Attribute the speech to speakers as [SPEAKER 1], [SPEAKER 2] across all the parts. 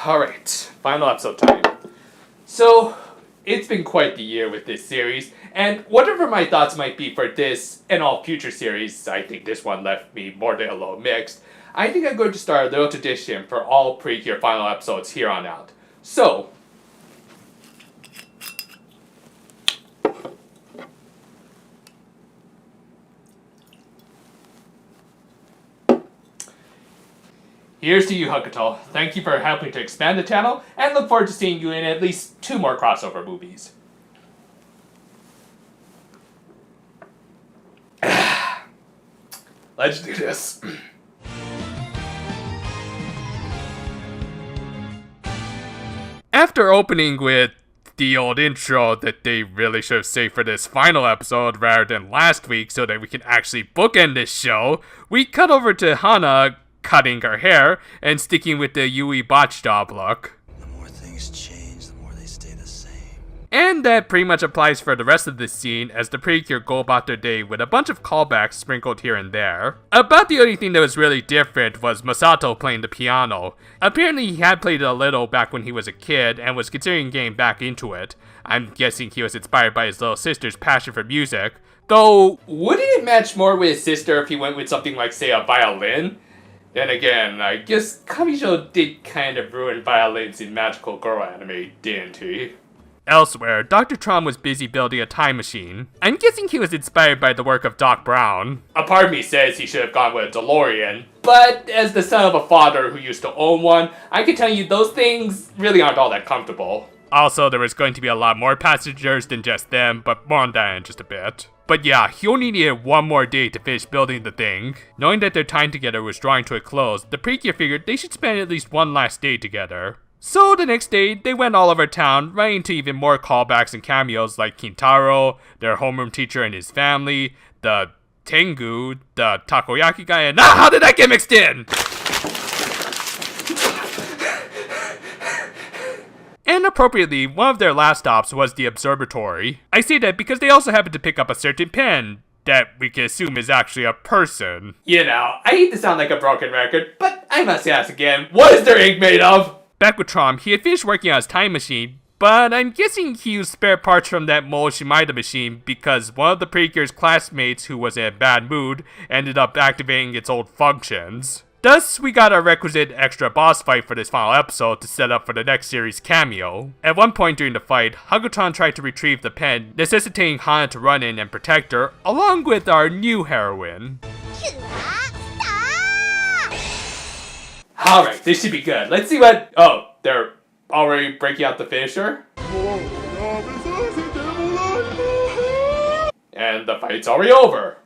[SPEAKER 1] Alright, final episode time. So, it's been quite the year with this series, and whatever my thoughts might be for this and all future series, I think this one left me more than a little mixed. I think I'm going to start a little tradition for all pre-year final episodes here on out. So, here's to you, Hugtto. Thank you for helping to expand the channel, and look forward to seeing you in at least 2 more crossover movies. Let's do this. After opening with the old intro that they really should have saved for this final episode rather than last week so that we can actually bookend this show, we cut over to Hana cutting her hair and sticking with the Yui botch job look.
[SPEAKER 2] The more things change, the more they stay the same.
[SPEAKER 1] And that pretty much applies for the rest of this scene as the Precure go about their day with a bunch of callbacks sprinkled here and there. About the only thing that was really different was Masato playing the piano. Apparently he had played it a little back when he was a kid and was considering getting back into it. I'm guessing he was inspired by his little sister's passion for music. Though, wouldn't it match more with his sister if he went with something like, say, a violin? Then again, I guess Kamisho did kind of ruin violins in Magical Girl anime, didn't he? Elsewhere, Dr. Tron was busy building a time machine. I'm guessing he was inspired by the work of Doc Brown. A part of me says he should have gone with a DeLorean, but as the son of a father who used to own one, I can tell you those things really aren't all that comfortable. Also, there was going to be a lot more passengers than just them, but more on that in just a bit. But yeah, he only needed 1 more day to finish building the thing. Knowing that their time together was drawing to a close, the Precure figured they should spend at least 1 last day together. So the next day, they went all over town, running into even more callbacks and cameos like Kintaro, their homeroom teacher and his family, the Tengu, the takoyaki guy, and how did that get mixed in? And appropriately, one of their last stops was the observatory. I say that because they also happened to pick up a certain pen that we can assume is actually a person. You know, I hate to sound like a broken record, but I must ask again, what is their ink made of? Back with Trom, he had finished working on his time machine, but I'm guessing he used spare parts from that Mo Shimada machine because one of the Precure's classmates who was in a bad mood ended up activating its old functions. Thus, we got a requisite extra boss fight for this final episode to set up for the next series cameo. At one point during the fight, Hugtto tried to retrieve the pen, necessitating Hana to run in and protect her, along with our new heroine. Alright, this should be good. Let's see what... Oh, they're already breaking out the finisher? And the fight's already over.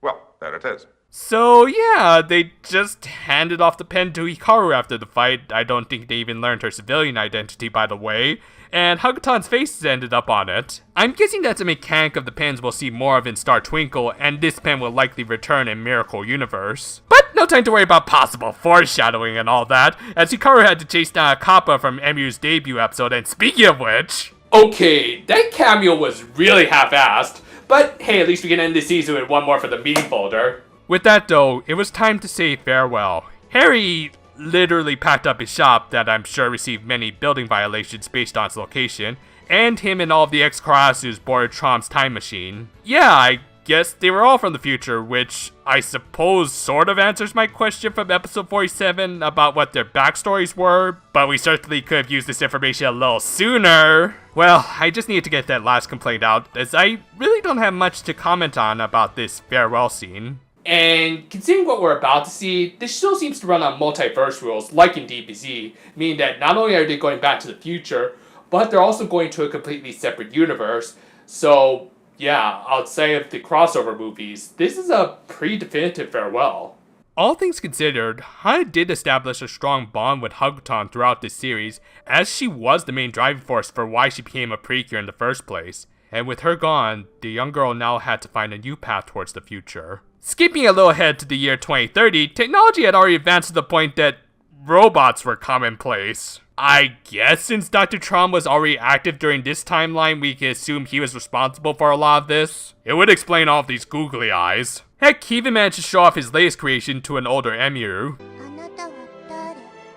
[SPEAKER 3] Well, there it is.
[SPEAKER 1] So yeah, they just handed off the pen to Hikaru after the fight. I don't think they even learned her civilian identity, by the way. And Hugton's face ended up on it. I'm guessing that's a mechanic of the pens we'll see more of in Star Twinkle, and this pen will likely return in Miracle Universe. But no time to worry about possible foreshadowing and all that, as Hikaru had to chase down a Kappa from Emu's debut episode, and speaking of which... Okay, that cameo was really half-assed, but hey, at least we can end this season with 1 more for the meme folder. With that though, it was time to say farewell. Harry literally packed up his shop that I'm sure received many building violations based on its location, and him and all of the ex-Karasus boarded Trom's time machine. Yeah, I guess they were all from the future, which I suppose sort of answers my question from episode 47 about what their backstories were, but we certainly could have used this information a little sooner. Well, I just needed to get that last complaint out, as I really don't have much to comment on about this farewell scene. And considering what we're about to see, this show seems to run on multiverse rules, like in DBZ, meaning that not only are they going back to the future, but they're also going to a completely separate universe. So, yeah, outside of the crossover movies, this is a pretty definitive farewell. All things considered, Hana did establish a strong bond with Hugton throughout this series, as she was the main driving force for why she became a Precure in the first place. And with her gone, the young girl now had to find a new path towards the future. Skipping a little ahead to the year 2030, technology had already advanced to the point that robots were commonplace. I guess since Dr. Tron was already active during this timeline, we can assume he was responsible for a lot of this. It would explain all of these googly eyes. Heck, he even managed to show off his latest creation to an older Emiru.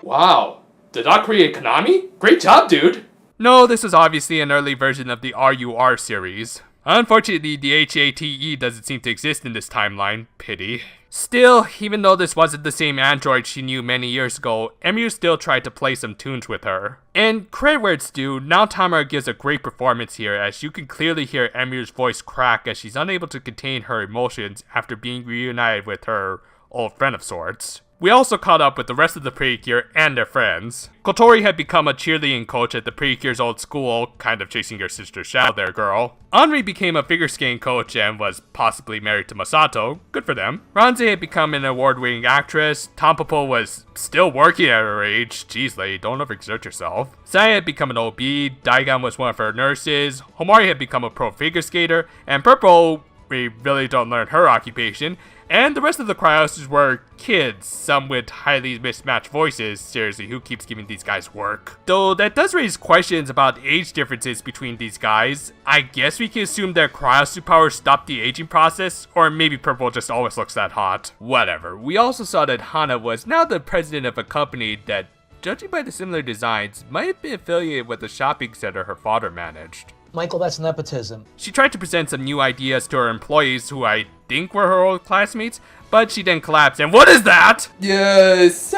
[SPEAKER 4] Wow, did I create Konami? Great job, dude!
[SPEAKER 1] No, this is obviously an early version of the RUR series. Unfortunately, the HATE doesn't seem to exist in this timeline. Pity. Still, even though this wasn't the same android she knew many years ago, Emu still tried to play some tunes with her. And credit where it's due, Nao Tamara gives a great performance here, as you can clearly hear Emu's voice crack as she's unable to contain her emotions after being reunited with her old friend of sorts. We also caught up with the rest of the Precure and their friends. Kotori had become a cheerleading coach at the Precure's old school, kind of chasing your sister's shadow there, girl. Henri became a figure skating coach and was possibly married to Masato. Good for them. Ranze had become an award-winning actress. Tampopo was still working at her age. Jeez, lady, don't overexert yourself. Saya had become an OB. Daigan was one of her nurses. Homari had become a pro figure skater. And Purple, we really don't learn her occupation. And the rest of the Cryosers were kids, some with highly mismatched voices. Seriously, who keeps giving these guys work? Though that does raise questions about age differences between these guys. I guess we can assume their Cryosuit powers stopped the aging process, or maybe Purple just always looks that hot. Whatever. We also saw that Hana was now the president of a company that, judging by the similar designs, might have been affiliated with the shopping center her father managed.
[SPEAKER 5] Michael, that's nepotism.
[SPEAKER 1] She tried to present some new ideas to her employees, who I think were her old classmates, but she then collapsed. And what is that?
[SPEAKER 4] This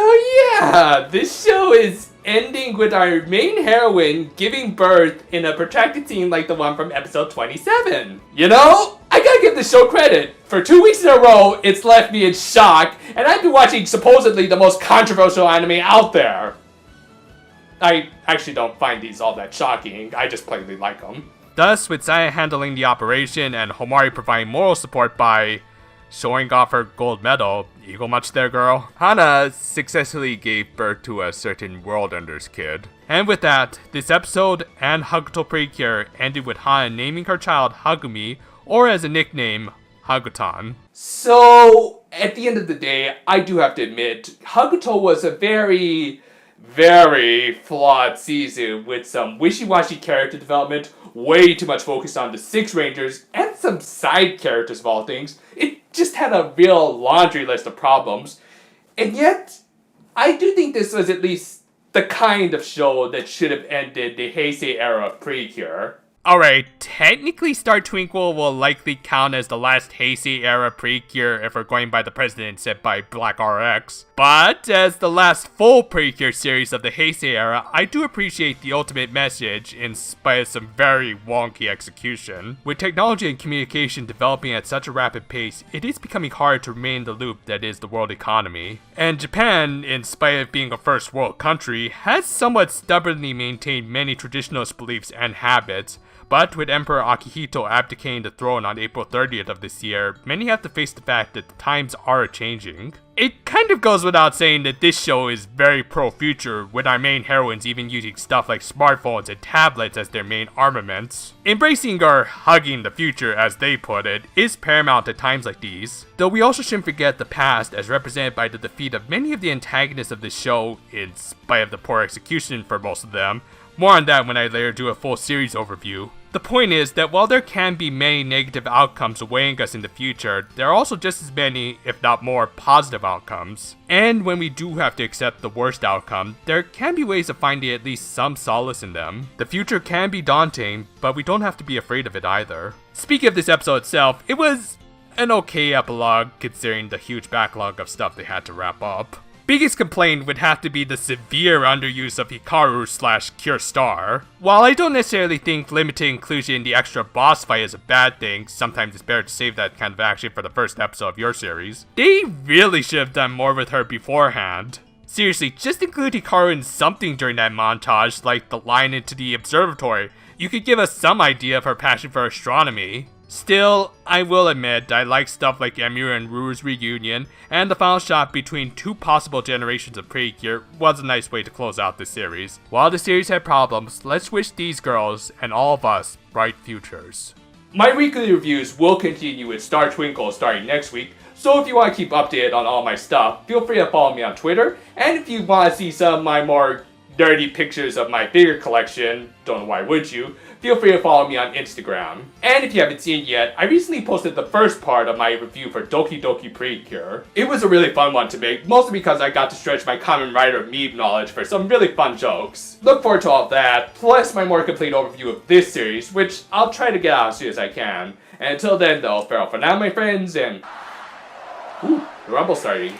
[SPEAKER 4] show is ending with our main heroine giving birth in a protracted scene like the one from episode 27. You know, I gotta give the show credit. For 2 weeks in a row, it's left me in shock, and I've been watching supposedly the most controversial anime out there. I actually don't find these all that shocking, I just plainly like them.
[SPEAKER 1] Thus, with Saya handling the operation and Homari providing moral support by showing off her gold medal, eagle much there, girl, Hana successfully gave birth to a certain World Enders kid. And with that, this episode and Hugtto Precure ended with Hana naming her child Hagumi, or as a nickname, Hagutan.
[SPEAKER 4] So, at the end of the day, I do have to admit, Hugtto was a very flawed season with some wishy-washy character development, way too much focus on the Six Rangers, and some side characters of all things. It just had a real laundry list of problems. And yet, I do think this was at least the kind of show that should have ended the Heisei era of Precure.
[SPEAKER 1] Alright, technically Star Twinkle will likely count as the last Heisei era Precure if we're going by the precedent set by Black RX. But as the last full Precure series of the Heisei era, I do appreciate the ultimate message in spite of some very wonky execution. With technology and communication developing at such a rapid pace, it is becoming hard to remain in the loop that is the world economy. And Japan, in spite of being a first world country, has somewhat stubbornly maintained many traditionalist beliefs and habits. But with Emperor Akihito abdicating the throne on April 30th of this year, many have to face the fact that the times are changing. It kind of goes without saying that this show is very pro-future, with our main heroines even using stuff like smartphones and tablets as their main armaments. Embracing or hugging the future, as they put it, is paramount at times like these. Though we also shouldn't forget the past, as represented by the defeat of many of the antagonists of this show, in spite of the poor execution for most of them. More on that when I later do a full series overview. The point is that while there can be many negative outcomes awaiting us in the future, there are also just as many, if not more, positive outcomes. And when we do have to accept the worst outcome, there can be ways of finding at least some solace in them. The future can be daunting, but we don't have to be afraid of it either. Speaking of this episode itself, it was an okay epilogue considering the huge backlog of stuff they had to wrap up. Biggest complaint would have to be the severe underuse of Hikaru/Cure Star. While I don't necessarily think limited inclusion in the extra boss fight is a bad thing, sometimes it's better to save that kind of action for the first episode of your series, they really should have done more with her beforehand. Seriously, just include Hikaru in something during that montage, like the line into the observatory. You could give us some idea of her passion for astronomy. Still, I will admit I like stuff like Emu and Ruru's reunion, and the final shot between two possible generations of Precure was a nice way to close out this series. While the series had problems, let's wish these girls, and all of us, bright futures.
[SPEAKER 4] My weekly reviews will continue with Star Twinkle starting next week, so if you want to keep updated on all my stuff, feel free to follow me on Twitter, and if you want to see some of my more nerdy pictures of my figure collection, don't know why would you, feel free to follow me on Instagram. And if you haven't seen it yet, I recently posted the first part of my review for Doki Doki Precure. It was a really fun one to make, mostly because I got to stretch my Kamen Rider meme knowledge for some really fun jokes. Look forward to all of that, plus my more complete overview of this series, which I'll try to get out as soon as I can. And until then though, farewell for now my friends, and... Ooh, the rumble's starting.